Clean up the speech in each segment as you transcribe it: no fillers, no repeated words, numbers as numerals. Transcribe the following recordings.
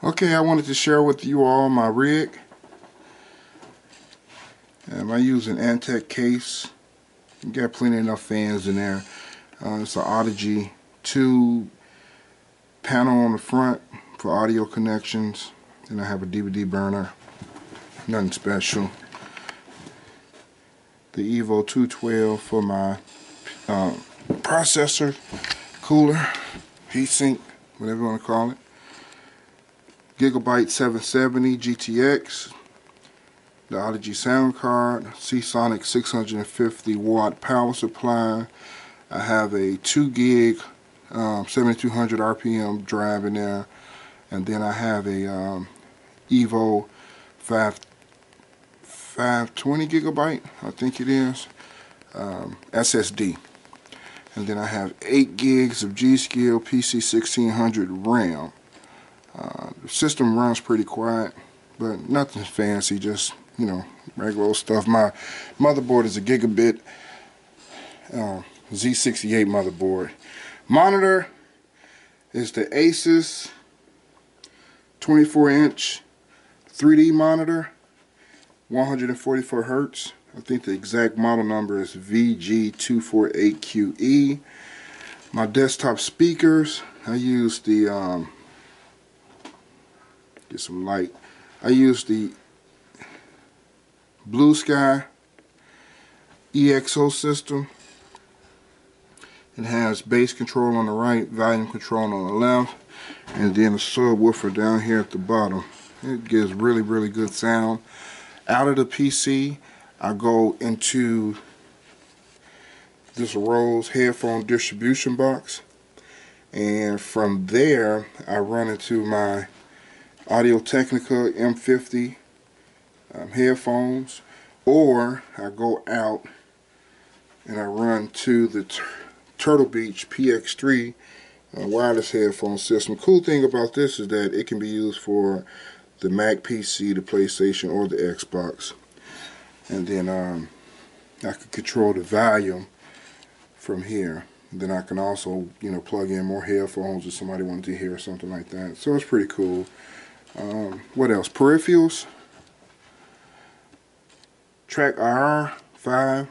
Okay, I wanted to share with you all my rig. I use an Antec case. You got plenty enough fans in there. It's an Card-Audigy 2 panel on the front for audio connections. Then I have a DVD burner. Nothing special. The EVO 212 for my processor, cooler, heatsink, whatever you want to call it. Gigabyte 770 GTX, the Audigy sound card, SeaSonic 650 watt power supply. I have a 2 gig 7200 RPM drive in there, and then I have a EVO 520 gigabyte, I think it is, SSD. And then I have 8 gigs of G-Skill PC1600 RAM. The system runs pretty quiet, but nothing fancy, just, you know, regular old stuff. My motherboard is a Gigabit Z68 motherboard. Monitor is the ASUS 24-inch 3D monitor, 144 Hertz. I think the exact model number is VG248QE. My desktop speakers, I use the get some light. I use the Blue Sky EXO system. It has bass control on the right, volume control on the left, and then a subwoofer down here at the bottom. It gives really, really good sound. Out of the PC, I go into this Rose headphone distribution box, and from there I run into my Audio-Technica M50 headphones, or I go out and I run to the Turtle Beach PX3 wireless headphone system. Cool thing about this is that it can be used for the Mac PC, the PlayStation, or the Xbox. And then I can control the volume from here. And then I can also, you know, plug in more headphones if somebody wanted to hear something like that. So it's pretty cool. What else? Peripherals. TrackIR 5,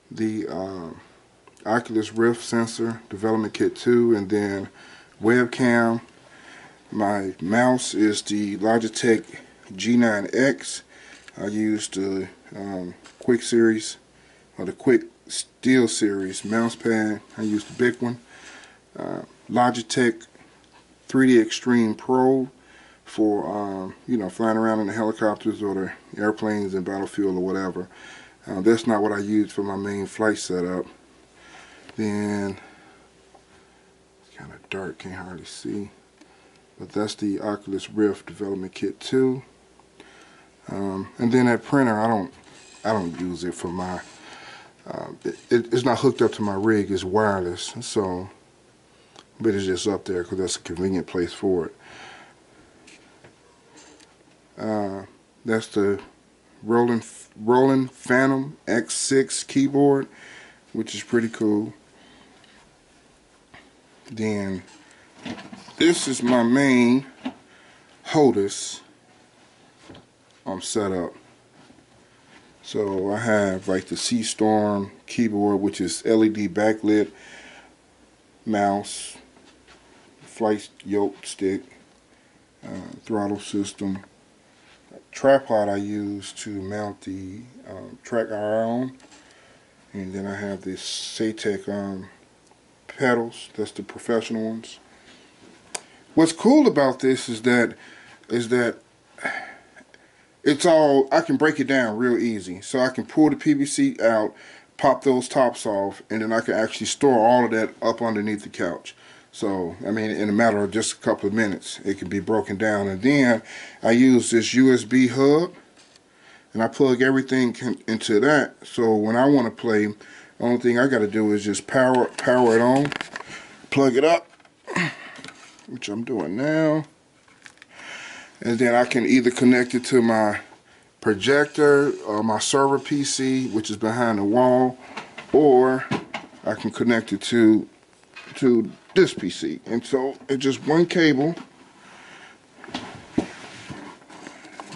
the Oculus Rift sensor development kit 2, and then webcam. My mouse is the Logitech G9X. I use the Quick Series, or the Quick Steel Series mouse pad. I use the big one. Logitech 3D Extreme Pro for you know, flying around in the helicopters or the airplanes in Battlefield or whatever. That's not what I use for my main flight setup. Then it's kind of dark, can't hardly see, but that's the Oculus Rift development kit 2. And then that printer, I don't use it for my it's not hooked up to my rig, it's wireless, so, but it's just up there because that's a convenient place for it. That's the Roland Phantom X6 keyboard, which is pretty cool. Then this is my main HOTUS setup. So I have like the C-Storm keyboard, which is LED backlit, mouse, flight yoke stick, throttle system, tripod I use to mount the TrackIR on, and then I have the Case-Antec pedals. That's the professional ones. What's cool about this is that it's all, I can break it down real easy. So I can pull the PVC out, pop those tops off, and then I can actually store all of that up underneath the couch. So, I mean, in a matter of just a couple of minutes, it can be broken down. And then I use this USB hub, and I plug everything into that. So when I want to play, the only thing I got to do is just power it on, plug it up, which I'm doing now. And then I can either connect it to my projector or my server PC, which is behind the wall, or I can connect it to this PC. And so it's just one cable,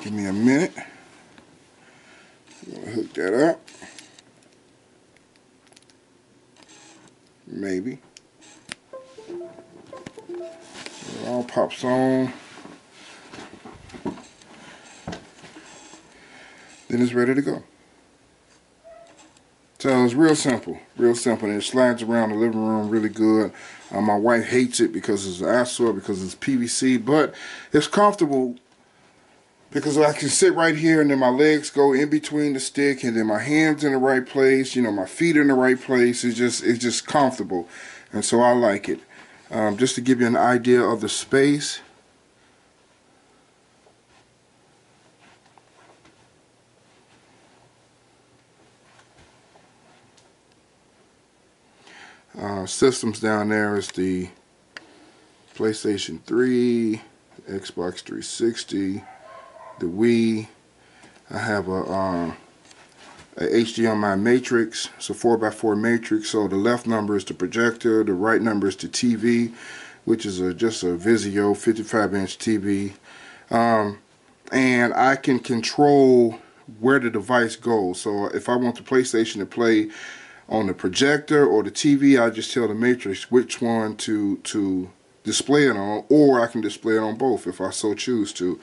Give me a minute. I'm gonna hook that up. Maybe. It all pops on. Then it's ready to go. So it's real simple, and it slides around the living room really good. My wife hates it because it's an eyesore, because it's PVC, but it's comfortable because I can sit right here and then my legs go in between the stick and then my hands in the right place, you know, my feet in the right place. It's just comfortable, and so I like it. Just to give you an idea of the space. Systems down there is the PlayStation 3, Xbox 360, the Wii. I have a HDMI matrix. It's a 4x4 matrix. So the left number is the projector, the right number is the TV, which is just a Vizio 55-inch TV. And I can control where the device goes. So if I want the PlayStation to play on the projector or the TV, I just tell the matrix which one to display it on, or I can display it on both if I so choose to.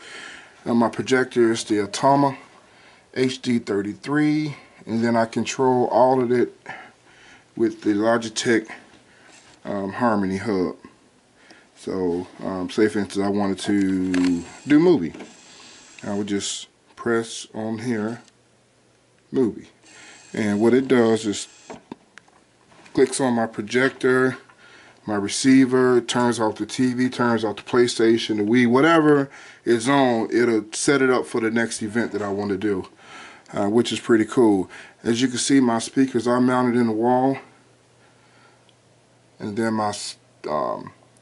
My projector is the Atoma HD33, and then I control all of it with the Logitech Harmony hub. So say for instance I wanted to do movie, I would just press on here, movie, and what it does is clicks on my projector, my receiver, turns off the TV, turns off the PlayStation, the Wii, whatever is on, it'll set it up for the next event that I want to do, which is pretty cool. As you can see, my speakers are mounted in the wall, and then my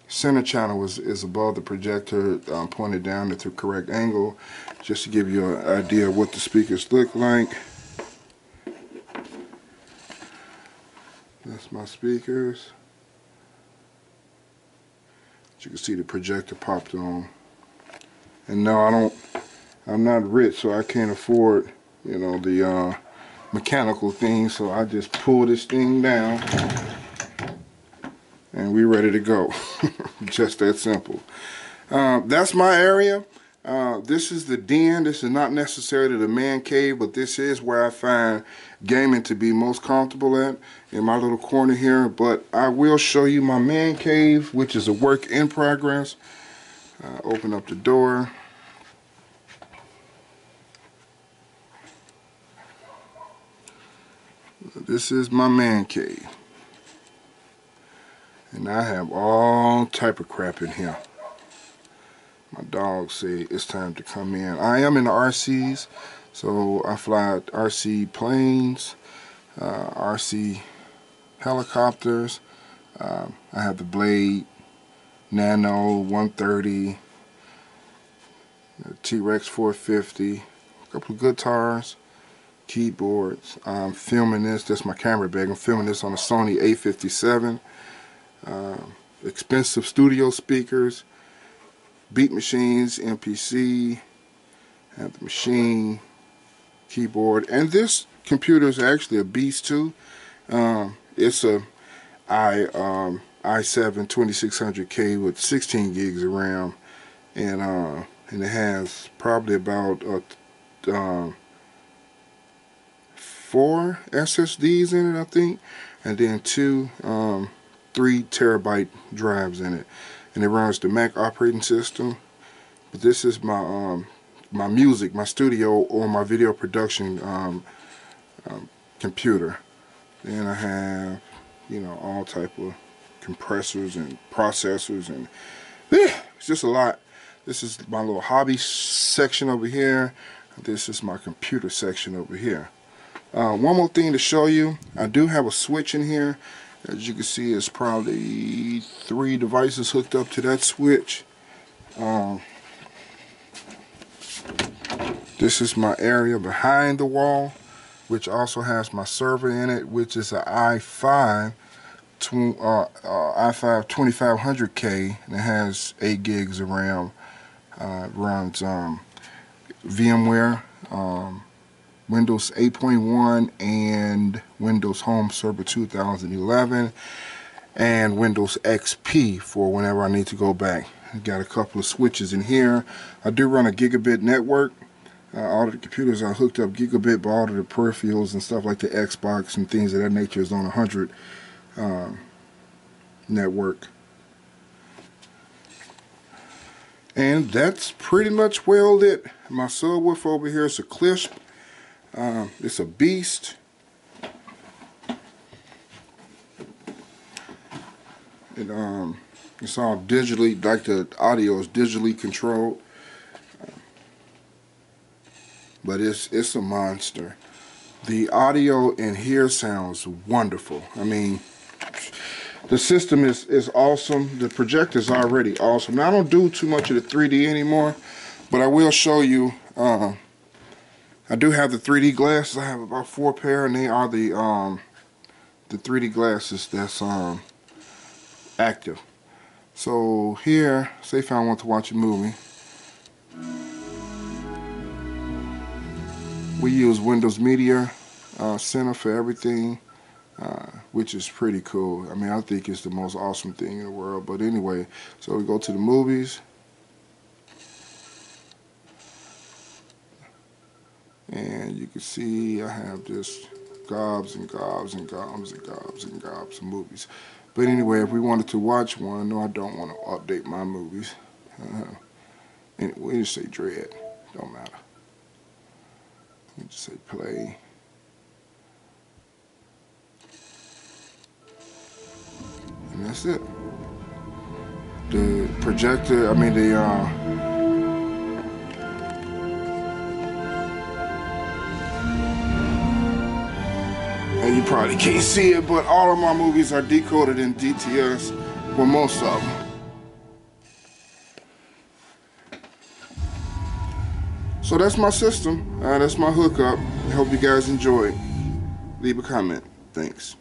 center channel is above the projector, pointed down at the correct angle, just to give you an idea of what the speakers look like. That's my speakers. As you can see, the projector popped on. And no, I'm not rich, so I can't afford, you know, the mechanical thing, so I just pull this thing down and we're ready to go. Just that simple. That's my area. This is the den. This is not necessarily the man cave, but this is where I find gaming to be most comfortable at, in my little corner here. But I will show you my man cave, which is a work in progress. Open up the door. This is my man cave, and I have all type of crap in here. My dogs say it's time to come in. I am in the RCs, so I fly RC planes, RC helicopters. I have the Blade Nano 130, T-Rex 450, a couple of guitars, keyboards. I'm filming this. That's my camera bag. I'm filming this on a Sony A57. Expensive studio speakers, beat machines, MPC, have the machine, keyboard, and this computer is actually a beast too. It's a i7 2600K with 16 gigs of RAM, and it has probably about 4 SSDs in it, I think, and then 2 3 terabyte drives in it. And it runs the Mac operating system. But this is my my music, my studio, or my video production computer. Then I have, you know, all type of compressors and processors, and it's just a lot. This is my little hobby section over here. This is my computer section over here. One more thing to show you. I do have a switch in here. As you can see, it's probably 3 devices hooked up to that switch. This is my area behind the wall, which also has my server in it, which is an i5 2500K, and it has 8 gigs of RAM. It runs VMware, Windows 8.1, and Windows Home Server 2011, and Windows XP for whenever I need to go back. I got a couple of switches in here. I do run a gigabit network. All of the computers are hooked up gigabit, but all of the peripherals and stuff like the Xbox and things of that nature is on 100 network. And that's pretty much well it. My subwoofer over here is a Clisp. It's a beast. It's all digitally, like the audio is digitally controlled. But it's a monster. The audio in here sounds wonderful. I mean, the system is awesome. The projector is already awesome. Now, I don't do too much of the 3D anymore, but I will show you. I do have the 3D glasses. I have about 4 pair, and they are the 3D glasses that's active. So here, say if I want to watch a movie, we use Windows Media Center for everything, which is pretty cool. I mean, I think it's the most awesome thing in the world. But anyway, so we go to the movies. And you can see I have just gobs and gobs and gobs and gobs and gobs of movies. But anyway, if we wanted to watch one, no, I don't want to update my movies. Anyway, we just say Dread. Don't matter. We just say play. And that's it. The projector, I mean and you probably can't see it, but all of my movies are decoded in DTS, well, most of them. So that's my system. That's my hookup. I hope you guys enjoyed. Leave a comment. Thanks.